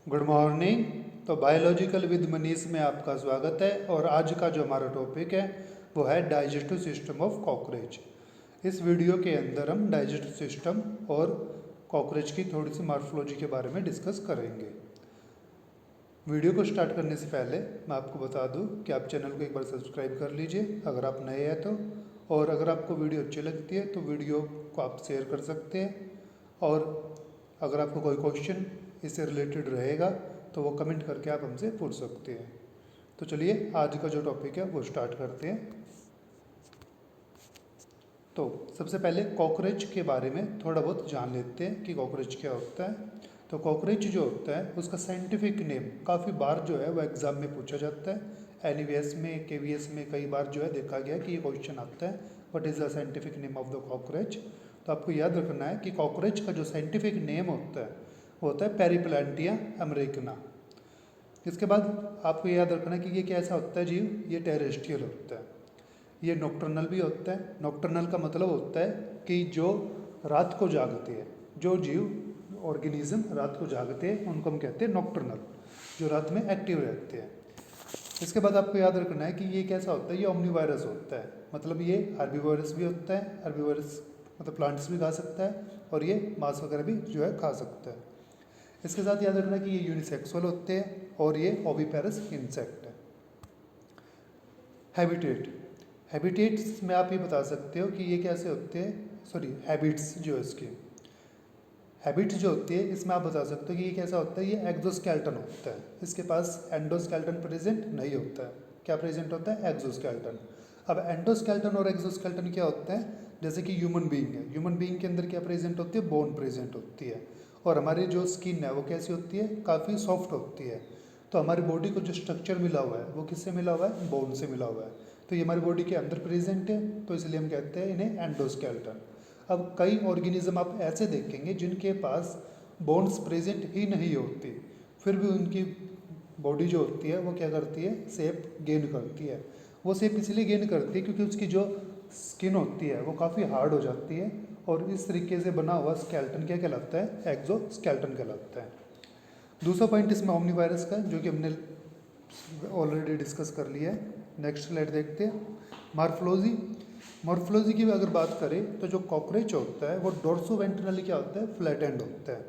Good morning. तो biological with Manish में आपका स्वागत है और आज का जो हमारा टॉपिक है वो है डाइजेस्टिव सिस्टम ऑफ कॉकरोच। इस वीडियो के अंदर हम डाइजेस्टिव सिस्टम और कॉकरोच की थोड़ी सी मॉर्फोलॉजी के बारे में डिस्कस करेंगे। वीडियो को स्टार्ट करने से पहले मैं आपको बता दूं कि आप चैनल को एक बार सब्सक्राइब कर लीजिए अगर आप नए हैं तो, और अगर आपको वीडियो अच्छी लगती है तो वीडियो को आप शेयर कर सकते हैं, और अगर आपको कोई क्वेश्चन इससे रिलेटेड रहेगा तो वो कमेंट करके आप हमसे पूछ सकते हैं। तो चलिए आज का जो टॉपिक है वो स्टार्ट करते हैं। तो सबसे पहले कॉकरोच के बारे में थोड़ा बहुत जान लेते हैं कि कॉकरोच क्या होता है। तो कॉकरोच जो होता है उसका साइंटिफिक नेम काफ़ी बार जो है वो एग्ज़ाम में पूछा जाता है। एनवीएस में, केवीएस में कई बार जो है देखा गया कि ये क्वेश्चन आता है, what is the scientific name of the cockroach. तो आपको याद रखना है कि कॉकरोच का जो साइंटिफिक नेम होता है वो होता है पेरिप्लांटिया अमेरिकना। इसके बाद आपको याद रखना है कि ये कैसा होता है जीव, ये टेरेस्ट्रियल होता है। ये नॉक्टर्नल भी होता है। नॉक्टर्नल का मतलब होता है कि जो रात को जागते हैं, जो जीव ऑर्गेनिज्म रात को जागते हैं उनको हम कहते हैं नॉक्टर्नल, जो रात में एक्टिव रहते हैं। इसके बाद आपको याद रखना है कि ये कैसा होता है, ये ओमनीवायरस होता है, मतलब ये हर्बीवोरस भी होता है। हर्बीवोरस मतलब प्लांट्स भी खा सकता है और ये मांस वगैरह भी जो है खा सकता है। इसके साथ याद रखना कि ये यूनिसेक्सुअल होते हैं और ये ओविपेरस इंसेक्ट है। हैबिटेट, हैबिटेट्स में आप ये बता सकते हो कि ये कैसे होते हैं, सॉरी हैबिट्स जो है इसके हैबिट्स जो होती है इसमें आप बता सकते हो कि ये कैसा होता है, ये एक्सोस्केलेटन होता है। इसके पास एंडोस्केलेटन प्रेजेंट नहीं होता है। क्या प्रेजेंट होता है? एक्सोस्केलेटन। अब एंडोस्केलेटन और एक्सोस्केलेटन क्या होता है, जैसे कि ह्यूमन बीइंग है, ह्यूमन बीइंग के अंदर क्या प्रेजेंट होती है? बोन प्रेजेंट होती है। और हमारी जो स्किन है वो कैसी होती है? काफ़ी सॉफ्ट होती है। तो हमारी बॉडी को जो स्ट्रक्चर मिला हुआ है वो किससे मिला हुआ है? बोन से मिला हुआ है। तो ये हमारी बॉडी के अंदर प्रेजेंट है, तो इसलिए हम कहते हैं इन्हें एंडोस्केलेटन। अब कई ऑर्गेनिज्म आप ऐसे देखेंगे जिनके पास बोन्स प्रेजेंट ही नहीं होती, फिर भी उनकी बॉडी जो होती है वो क्या करती है? शेप गेन करती है। वो शेप इसलिए गेन करती है क्योंकि उसकी जो स्किन होती है वो काफ़ी हार्ड हो जाती है, और इस तरीके से बना हुआ स्केलेटन क्या कहलाता है? एक्सोस्केलेटन कहलाता है। दूसरा पॉइंट इसमें ओमनीवायरस का, जो कि हमने ऑलरेडी डिस्कस कर लिया है। नेक्स्ट स्लाइड देखते हैं। मॉर्फोलॉजी, मॉर्फोलॉजी की अगर बात करें तो जो कॉकरोच होता है वो डोर्सोवेंट्रली क्या होता है? फ्लैट एंड होता है।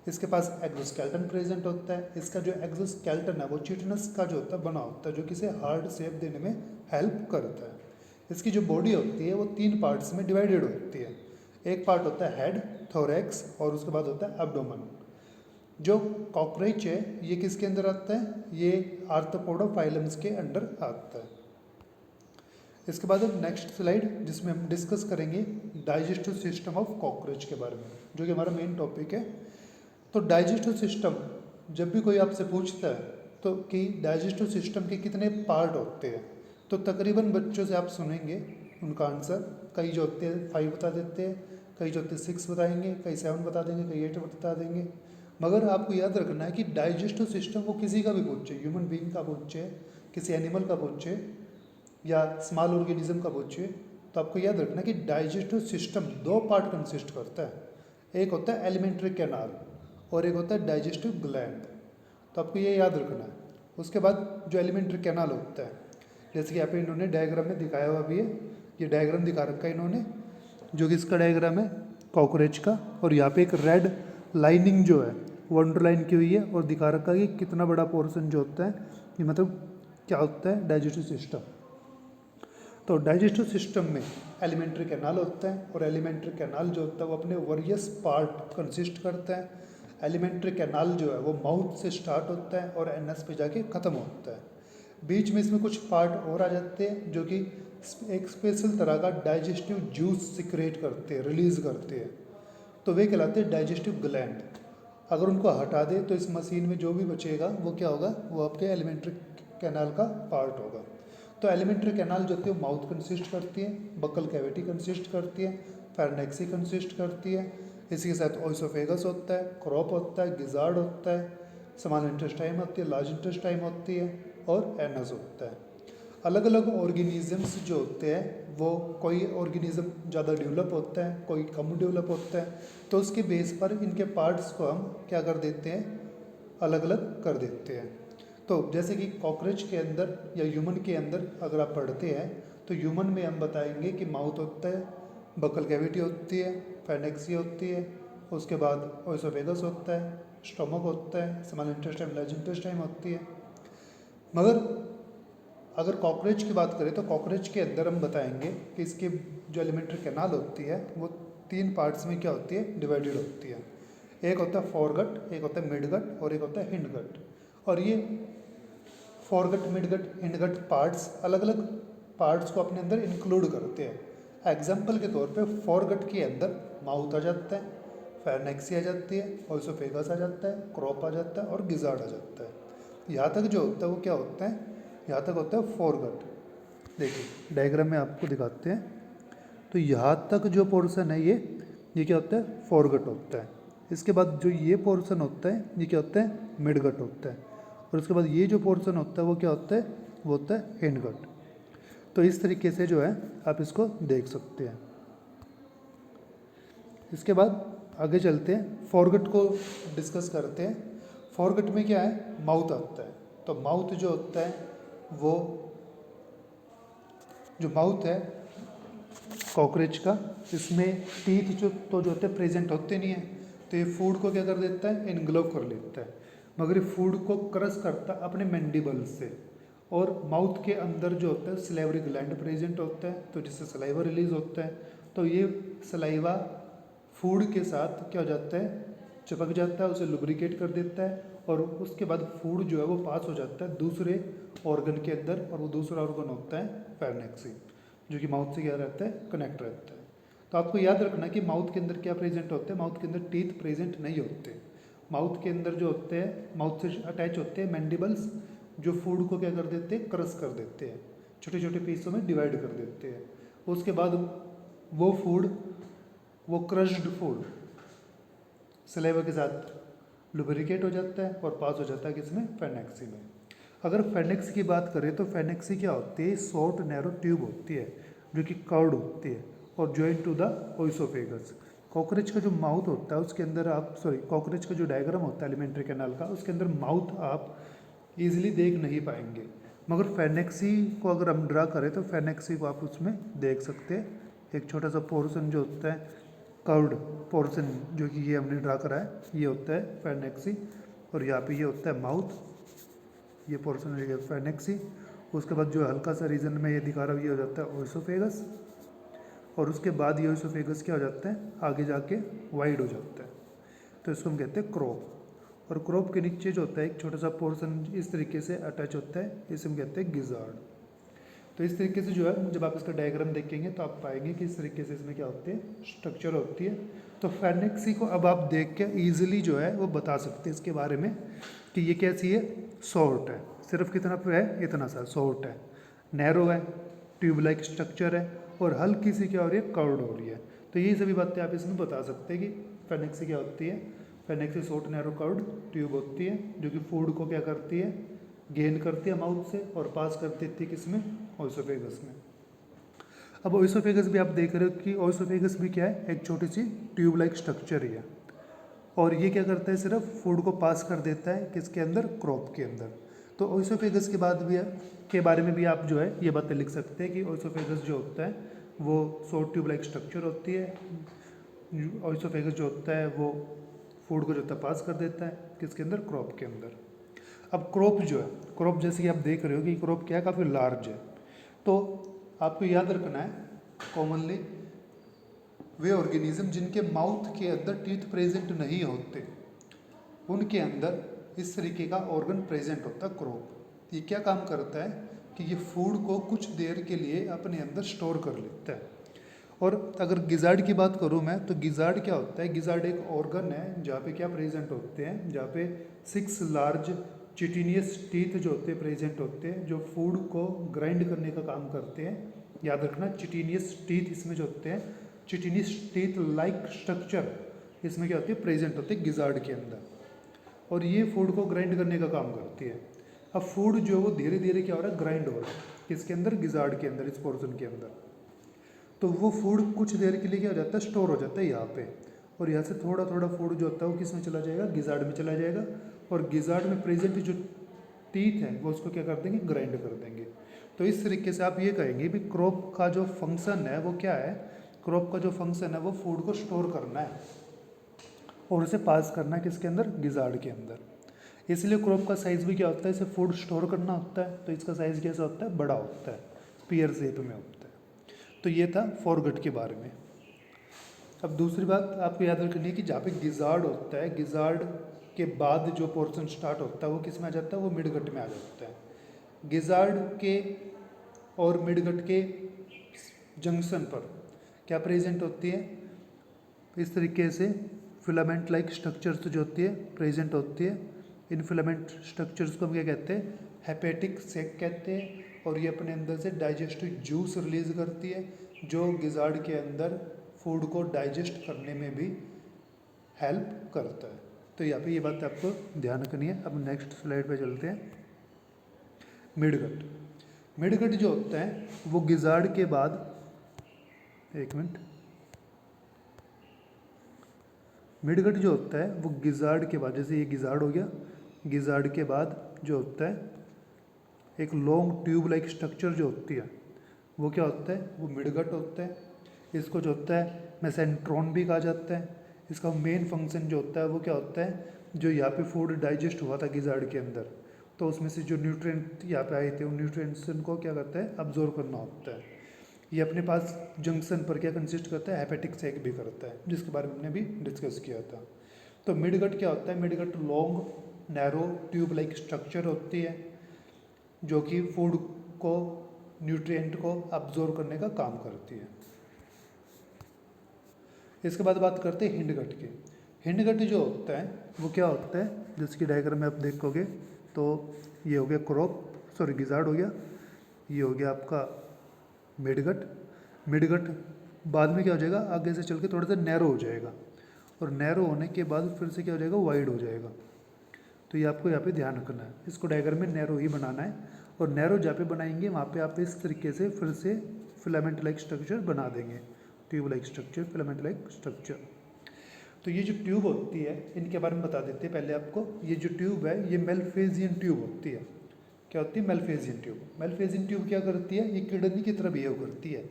इसके पास एक्सोस्केलेटन प्रेजेंट होता है। इसका जो एक्सोस्केलेटन है वो चिटिनस का जो होता है बना होता है, जो कि इसे हार्ड शेप देने में हेल्प करता है। इसकी जो बॉडी होती है वो 3 पार्ट्स में डिवाइडेड होती है। एक पार्ट होता है हेड, थोरैक्स, और उसके बाद होता है एब्डोमेन। जो कॉकरोच है ये किसके अंदर आता है? ये आर्थ्रोपोडा के अंडर आता है। इसके बाद अब नेक्स्ट स्लाइड जिसमें हम डिस्कस करेंगे डाइजेस्टिव सिस्टम ऑफ कॉकरोच के बारे में, जो कि हमारा मेन टॉपिक है। तो डाइजेस्टिव सिस्टम, जब भी कोई आपसे पूछता है तो कि डाइजेस्टिव सिस्टम के कितने पार्ट होते हैं, तो तकरीबन बच्चों से आप सुनेंगे उनका आंसर, कई जो होते हैं 5 बता देते हैं, कई जो होते हैं 6 बताएंगे, कई 7 बता देंगे, कई 8 बता देंगे। मगर आपको याद रखना है कि डाइजेस्टिव सिस्टम वो किसी का भी पूछे, ह्यूमन बीइंग का पूछे, किसी एनिमल का पूछे, या स्मॉल ऑर्गेनिज्म का पूछिए, तो आपको याद रखना कि डाइजेस्टिव सिस्टम 2 पार्ट कंसिस्ट करता है। एक होता है एलिमेंट्री कैनाल और एक होता है डाइजेस्टिव ग्लैंड। तो आपको ये याद रखना है। उसके बाद जो एलिमेंट्री कैनाल होता है, जैसे कि यहाँ पे इन्होंने डायग्राम में दिखाया हुआ भी है, ये डायग्राम दिखा रखा है इन्होंने, जो कि इसका डायग्राम है कॉकरोच का, और यहाँ पे एक रेड लाइनिंग जो है वो अंडरलाइन की हुई है और दिखा रखा है कि कितना बड़ा पोर्शन जो होता है, ये मतलब क्या होता है? Digestive system. तो डाइजेस्टिव सिस्टम में एलिमेंट्री कैनाल होता है, और एलिमेंट्री कैनाल जो होता है वो अपने वेरियस पार्ट कंसिस्ट करता है। एलिमेंट्री कैनाल जो है वो माउथ से स्टार्ट होता है और एनएस पे जाके ख़त्म होता है। बीच में इसमें कुछ पार्ट और आ जाते हैं जो कि एक स्पेशल तरह का डाइजेस्टिव जूस सिक्रेट करते हैं, रिलीज करते हैं, तो वे कहलाते हैं डाइजेस्टिव ग्लैंड। अगर उनको हटा दे तो इस मशीन में जो भी बचेगा वो क्या होगा? वो आपके एलिमेंट्री कैनाल का पार्ट होगा। तो एलिमेंट्री कैनाल जो होती है वो माउथ कंसिस्ट करती है, बकल कैविटी कंसिस्ट करती है, फेरनेक्सी कंसिस्ट करती है, इसी के साथ ओइसोफेगस होता है, क्रॉप होता है, गिजार्ड होता है, स्मॉल इंटेस्टाइन होती है, लार्ज इंटेस्टाइन होती है, और एनस होता है। अलग अलग ऑर्गेनिजम्स जो होते हैं वो, कोई ऑर्गेनिज्म ज़्यादा डेवलप होता है, कोई कम डेवलप होता है, तो उसके बेस पर इनके पार्ट्स को हम क्या कर देते हैं? अलग अलग कर देते हैं। तो जैसे कि कॉकरोच के अंदर या ह्यूमन के अंदर अगर आप पढ़ते हैं तो ह्यूमन में हम बताएंगे कि माउथ होता है, बकल कैविटी होती है, फेनेक्सी होती है, उसके बाद ओएसोफेगस होता है, स्टोमक होता है, स्मॉल इंटेस्टाइन, लार्ज इंटेस्टाइन होती है। मगर अगर कॉकरोच की बात करें तो कॉकरोच के अंदर हम बताएंगे कि इसके जो एलिमेंट्री कैनाल होती है वो 3 पार्ट्स में क्या होती है, डिवाइडेड होती है। एक होता है फोरगट, एक होता है मिडगट और एक होता है हिंडगट। और ये फोरगट, मिडगट, हिंडगट पार्ट्स अलग अलग पार्ट्स को अपने अंदर इंक्लूड करते हैं। एग्जाम्पल के तौर पे फोरगट के अंदर माउथ आ जाता है, फेरनेक्सी आ जाती है, ओएसोफेगस आ जाता है, क्रॉप आ जाता है और गिजार्ड आ जाता है। यहाँ तक जो होता है वो क्या होता है, यहाँ तक होता है फोरगट। देखिए डायग्राम में आपको दिखाते हैं। तो यहाँ तक जो पोर्शन है ये क्या होता है, फोरगट होता है। इसके बाद जो ये पोर्शन होता है ये क्या होता है, मिडगट होता है। और उसके बाद ये जो पोर्शन होता है वो क्या होता है, वो होता है हिंडगट। तो इस तरीके से जो है आप इसको देख सकते हैं। इसके बाद आगे चलते हैं, फोरगट को डिस्कस करते हैं। फोरगट में क्या है, माउथ आता है। तो माउथ जो होता है वो जो माउथ है कॉकरोच का, इसमें टीथ जो होते हैं प्रेजेंट होते नहीं है। तो ये फूड को क्या कर देता है, इनग्लोव कर लेता है। मगर ये फूड को क्रश करता है अपने मैंडिबल से। और माउथ के अंदर जो होता है सलाइवरी ग्लैंड प्रेजेंट होता है, तो जिससे सलाइवा रिलीज होता है। तो ये सलाइवा फूड के साथ क्या हो जाता है, चिपक जाता है, उसे लुब्रिकेट कर देता है। और उसके बाद फूड जो है वो पास हो जाता है दूसरे ऑर्गन के अंदर, और वो दूसरा ऑर्गन होता है फेरनेक्सी, जो कि माउथ से क्या रहता है, कनेक्ट रहता है। तो आपको याद रखना कि माउथ के अंदर क्या प्रेजेंट होते हैं, माउथ के अंदर टीथ प्रेजेंट नहीं होते। माउथ के अंदर जो होते हैं, माउथ से अटैच होते हैं मैंडिबल्स, जो फूड को क्या कर देते हैं, क्रश कर देते हैं, छोटे छोटे पीसों में डिवाइड कर देते हैं। उसके बाद वो फूड, वो क्रश्ड फूड सलेवा के साथ लुब्रिकेट हो जाता है और पास हो जाता है किसमें, फेरनेक्सी में। अगर फेरनेक्सी की बात करें तो फेरनेक्सी क्या होती है, शॉर्ट नैरो ट्यूब होती है जो कि कर्व्ड होती है और joint to the oesophagus. Cockroach का जो माउथ होता है उसके अंदर आप कॉकरोच का जो डायग्राम होता है एलिमेंट्री कैनाल का, उसके अंदर माउथ आप इजीली देख नहीं पाएंगे। मगर फेरनेक्सी को अगर हम ड्रा करें तो फेरनेक्सी को आप उसमें देख सकते हैं। एक छोटा सा पोर्शन जो होता है, कर्व्ड पोर्शन, जो कि ये हमने ड्रा करा है, ये होता है फेरनेक्सी। और यहाँ पे ये होता है माउथ, ये पोर्शन है फेरनेक्सी। उसके बाद जो हल्का सा रीजन में ये दिखा रहा हूँ ये हो जाता है ओएसोफेगस। और उसके बाद ये ओएसोफेगस क्या हो जाता है, आगे जाके वाइड हो जाता है। तो इसको हम कहते हैं क्रॉप। और क्रॉप के नीचे जो होता है एक छोटा सा पोर्शन इस तरीके से अटैच होता है, इसे हम कहते हैं गिजार्ड। तो इस तरीके से जो है जब आप इसका डायग्राम देखेंगे तो आप पाएंगे कि इस तरीके से इसमें क्या होते हैं, स्ट्रक्चर होती है। तो फेरनेक्सी को अब आप देख के ईजिली जो है वो बता सकते हैं इसके बारे में कि ये कैसी है, शॉर्ट है, सिर्फ कितना पे है, इतना सा शॉर्ट है, नैरो है, ट्यूब लाइक स्ट्रक्चर है और हल्की सी क्या हो रही है, कर्व्ड हो रही है। तो ये सभी बातें आप इसमें बता सकते हैं कि फेरनेक्सी क्या होती है। फेरनेक्सी शॉर्ट नैरो कर्व्ड ट्यूब होती है जो कि फूड को क्या करती है, गेन करती है माउथ से और पास कर देती है किसमें, ओएसोफेगस में। अब ओएसोफेगस भी आप देख रहे हो कि ओएसोफेगस भी क्या है, एक छोटी सी ट्यूब लाइक स्ट्रक्चर ही है। और ये क्या करता है, सिर्फ फूड को पास कर देता है किसके अंदर, क्रॉप के अंदर। तो ओएसोफेगस के बाद भी के बारे में भी आप जो है ये बातें लिख सकते हैं कि ओएसोफेगस जो होता है वो शॉर्ट ट्यूब लाइक स्ट्रक्चर होती है। ओएसोफेगस जो होता है वो फूड को जो होता है पास कर देता है किसके अंदर, क्रॉप के अंदर। अब क्रॉप जो है, क्रॉप जैसे कि आप देख रहे हो कि क्रॉप क्या है, काफ़ी लार्ज है। तो आपको याद रखना है कॉमनली वे ऑर्गेनिज्म जिनके माउथ के अंदर टीथ प्रेजेंट नहीं होते उनके अंदर इस तरीके का ऑर्गन प्रेजेंट होता है क्रॉप। ये क्या काम करता है कि ये फूड को कुछ देर के लिए अपने अंदर स्टोर कर लेता है। और अगर गिजार्ड की बात करूँ मैं, तो गिजार्ड क्या होता है, गिजार्ड एक ऑर्गन है जहाँ पे क्या प्रेजेंट होते हैं, जहाँ पे 6 लार्ज चिटिनियस टीथ जो होते हैं प्रेजेंट होते हैं, जो फूड को ग्राइंड करने का काम करते हैं। याद रखना चिटिनियस टीथ इसमें जो होते हैं, चिटिनियस टीथ लाइक स्ट्रक्चर इसमें क्या होती है, प्रेजेंट होते हैं गिजार्ड के अंदर। और ये फूड को ग्राइंड करने का काम करती है। अब फूड जो है वो धीरे धीरे क्या हो रहा है, ग्राइंड हो रहा है किसके अंदर, गिजार्ड के अंदर, इस पोर्शन के अंदर। तो वो फूड कुछ देर के लिए क्या हो जाता है, स्टोर हो जाता है यहाँ पे। और यहाँ से थोड़ा थोड़ा फूड जो होता है वो किस में चला जाएगा, गिजार्ड में चला जाएगा, और गिजार्ड में प्रेजेंट जो टीथ है वो उसको क्या कर देंगे, ग्राइंड कर देंगे। तो इस तरीके से आप ये कहेंगे भी क्रॉप का जो फंक्शन है वो क्या है, क्रॉप का जो फंक्शन है वो फूड को स्टोर करना है और उसे पास करना है किसके अंदर, गिजार्ड के अंदर। इसलिए क्रॉप का साइज भी क्या होता है, इसे फूड स्टोर करना होता है, तो इसका साइज कैसा होता है, बड़ा होता है, पीयर शेप में होता है। तो ये था फॉरगट के बारे में। अब दूसरी बात आपको याद रखनी है कि जहाँ पे गिजार्ड होता है, गिजार्ड के बाद जो पोर्शन स्टार्ट होता है वो किस में आ जाता है, वो मिडगट में आ जाता है। गिजार्ड के और मिडगट के जंक्शन पर क्या प्रेजेंट होती है, इस तरीके से फिलामेंट लाइक स्ट्रक्चर्स जो होती है प्रेजेंट होती है। इन फिलामेंट स्ट्रक्चर्स को हम क्या कहते हैं, हेपेटिक सेक कहते हैं, और ये अपने अंदर से डाइजेस्टिव जूस रिलीज करती है जो गिजार्ड के अंदर फूड को डाइजेस्ट करने में भी हेल्प करता है। तो यहाँ पे ये बात आपको ध्यान रखनी है। अब नेक्स्ट स्लाइड पे चलते हैं। मिडगट, मिडगट जो होता है वो गिजार्ड के बाद, एक मिनट, मिडगट जो होता है वो गिजार्ड के बाद, जैसे ये गिजार्ड हो गया, गिजार्ड के बाद जो होता है एक लॉन्ग ट्यूब लाइक स्ट्रक्चर जो होती है वो क्या होता है, वो मिडगट होता है। इसको जो होता है मेसेंट्रॉन भी कहा जाता है। इसका मेन फंक्शन जो होता है वो क्या होता है, जो यहाँ पे फूड डाइजेस्ट हुआ था गिजार्ड के अंदर, तो उसमें से जो न्यूट्रिएंट यहाँ पे आए थे उन न्यूट्रिएंट्स को क्या करता है, अब्जॉर्व करना होता है। ये अपने पास जंक्शन पर क्या कंसिस्ट करता है, हेपेटिक सेक भी करता है, जिसके बारे में हमने भी डिस्कस किया था। तो मिडगट क्या होता है, midgut long narrow tube like structure होती है जो कि फूड को, न्यूट्रिएंट को अब्जॉर्व करने का काम करती है। इसके बाद बात करते हैं हिंडगट की। हिंडगट जो होता है वो क्या होता है, जिसकी डायग्राम में आप देखोगे तो ये हो गया क्रॉप, सॉरी गिजार्ड हो गया, ये हो गया आपका मिडगट। मिडगट बाद में क्या हो जाएगा, आगे से चल के थोड़ा सा नैरो हो जाएगा, और नैरो होने के बाद फिर से क्या हो जाएगा, वाइड हो जाएगा। तो ये आपको यहाँ पे ध्यान रखना है, इसको डायग्राम में नैरो ही बनाना है, और नैरो जहाँ पे बनाएंगे वहाँ पे आप इस तरीके से फिर से फिलामेंट लाइक स्ट्रक्चर बना देंगे, tube like structure, filament like structure. तो ये जो ट्यूब होती है इनके बारे में बता देते हैं पहले आपको। ये जो ट्यूब है ये मेलफेजियन ट्यूब होती है। क्या होती है, मेलफेजियन ट्यूब। मेलफेजियन ट्यूब क्या करती है, ये किडनी की तरह बिहेव करती है।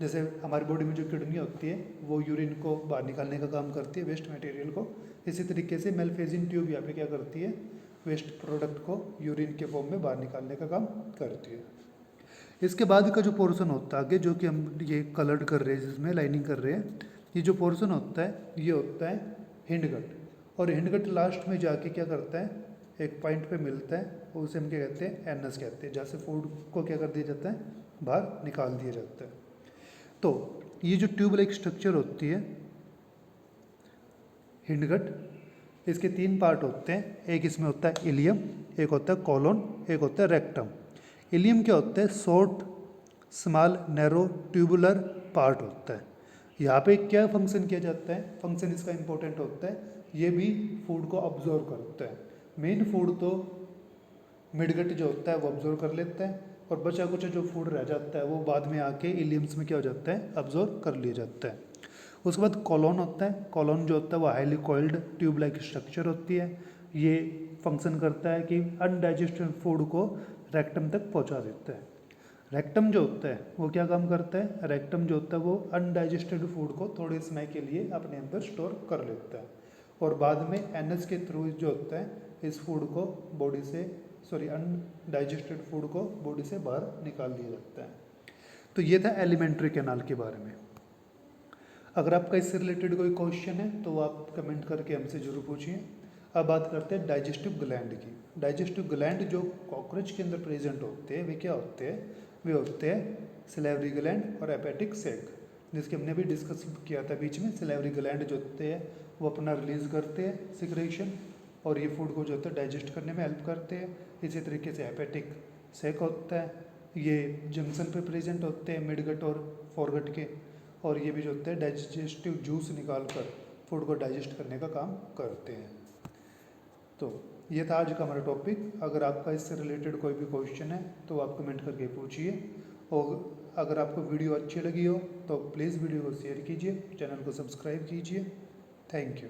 जैसे हमारी बॉडी में जो किडनी होती है वो यूरिन को बाहर निकालने का काम करती है, वेस्ट मटेरियल को। इसी तरीके से मेलफेजियन ट्यूब यहाँ पे क्या करती है, वेस्ट प्रोडक्ट को यूरिन के फॉर्म में बाहर निकालने का काम करती है। इसके बाद का जो पोर्शन होता है आगे, जो कि हम ये कलर्ड कर रहे हैं, जिसमें लाइनिंग कर रहे हैं, ये जो पोर्शन होता है ये होता है हिंडगट। और हिंडगट लास्ट में जाके क्या करता है, एक पॉइंट पे मिलता है, उसे हम क्या कहते हैं, एनस कहते हैं, जहाँ से फूड को क्या कर दिया जाता है, बाहर निकाल दिया जाता है। तो ये जो ट्यूब लाइक स्ट्रक्चर होती है हिंडगट, इसके 3 पार्ट होते हैं। एक इसमें होता है इलियम, एक होता है कॉलोन, एक होता है रेक्टम। इलियम क्या होता है, short small narrow tubular part होता है। यहाँ पे क्या फंक्शन किया जाता है, फंक्शन इसका इंपॉर्टेंट होता है, ये भी फूड को ऑब्जर्व करता है। मेन फूड तो मिडगट जो होता है वो ऑब्जर्व कर लेता है, और बचा कुछ जो फूड रह जाता है वो बाद में आके इलियम्स में क्या हो जाता है, ऑब्जर्व कर लिया जाता है। उसके बाद कॉलोन होता है। कॉलोन जो होता है वो highly coiled tube like structure होती है। ये फंक्शन करता है कि अनडाइजेस्टेड फूड को रेक्टम तक पहुंचा देता है। रेक्टम जो होता है वो क्या काम करता है, रेक्टम जो होता है वो अनडाइजेस्टेड फूड को थोड़े समय के लिए अपने अंदर स्टोर कर लेता है, और बाद में एनएस के थ्रू जो होता है इस फूड को बॉडी से, सॉरी अनडाइजेस्टेड फूड को बॉडी से बाहर निकाल दिया जाता है। तो ये था एलिमेंट्री कैनाल के बारे में। अगर आपका इससे रिलेटेड कोई क्वेश्चन है तो आप कमेंट करके हमसे जरूर पूछिए। अब बात करते हैं डाइजेस्टिव ग्लैंड की। डाइजेस्टिव ग्लैंड जो कॉकरोच के अंदर प्रेजेंट होते हैं वे क्या होते हैं, वे होते हैं सिलेवरी ग्लैंड और हेपेटिक सेक, जिसके हमने भी डिस्कस किया था बीच में। सिलेवरी ग्लैंड जो होते हैं वो अपना रिलीज करते हैं सिक्रेशन, और ये फूड को जो होता है डाइजेस्ट करने में हेल्प करते हैं। इसी तरीके से हेपेटिक सेक होता है, ये जंक्शन पे प्रेजेंट होते हैं मिडगट और फोरगट के, और ये भी जो होते हैं डाइजेस्टिव जूस निकाल कर फूड को डाइजेस्ट करने का काम करते हैं। तो ये था आज का हमारा टॉपिक। अगर आपका इससे रिलेटेड कोई भी क्वेश्चन है तो आप कमेंट करके पूछिए, और अगर आपको वीडियो अच्छी लगी हो तो प्लीज़ वीडियो को शेयर कीजिए, चैनल को सब्सक्राइब कीजिए। Thank you.